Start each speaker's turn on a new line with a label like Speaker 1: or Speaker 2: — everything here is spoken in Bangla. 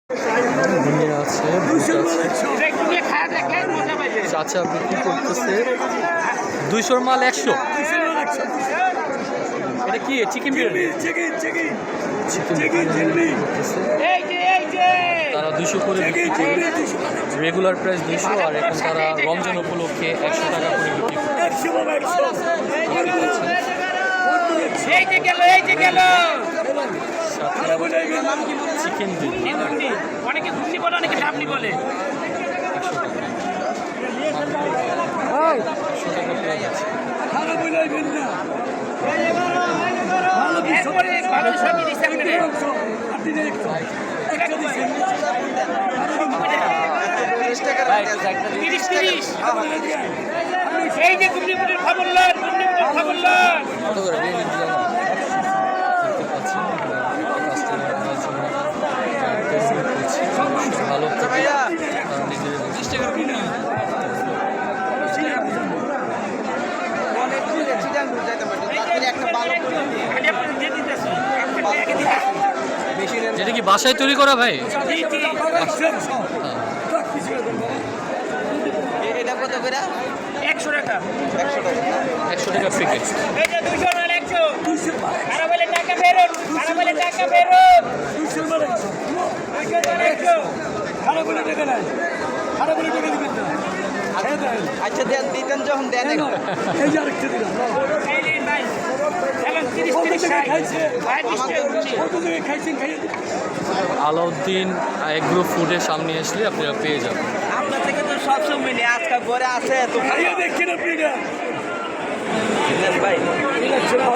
Speaker 1: ধনিয়া আছে, বুট আছে। চাচা বিক্রি করতেছে 200 মাল 100। এটা কি চিকেন বিরিয়ানি? তারা 200 করে বিক্রি করে, রেগুলার প্রাইস 200, আর এখন তারা রমজান উপলক্ষে 100 টাকা করে বিক্রি করে। চিকেন বিরিয়ানি
Speaker 2: অনেকে ঘুরনি বলে, অনেকে ডাবনি বলে।
Speaker 1: 100 টাকা প্রাইস আছে।
Speaker 2: এই যে গুমনিপুরের খবর লন, গুমনিপুরের খবর লন।
Speaker 1: কত করে বিরিয়ানি দিলাম? দেখতে পাচ্ছি কাস্টমার ভালো থাকে, তারা নিজেদের যেটা কি বাসায় তৈরি করা ভাই?
Speaker 3: এটা কত করে?
Speaker 2: 100 টাকা।
Speaker 1: 100 টাকা প্যাকেট।
Speaker 2: এই যে 200 আর 100 খারাপ হলে টাকা ফেরত, খারাপ হলে টাকা ফেরত। 200 আর 100
Speaker 3: খারাপ বলে টাকা নাই, খারাপ বলে টাকা দিবেন না। আচ্ছা দেন, দিতেন যখন দেন। এই যে আরেকটা দিলাম।
Speaker 2: এই নিন ভাই, চলেন 30 খাইছে ভাই, 20 টাকা ঘুরনি।
Speaker 3: কত থেকে খাইছেন? খাইয়ে দিন।
Speaker 1: আলাউদ্দিন এগ্রো ফুডের সামনে আসলে আপনারা পেয়ে যাবেন।
Speaker 3: আপনার থেকে তো সবসময় নেই, আজকে ঘরে আছে তো খাইয়ে দেখছেন আপনি না ভাই।
Speaker 2: এই যে চলেন।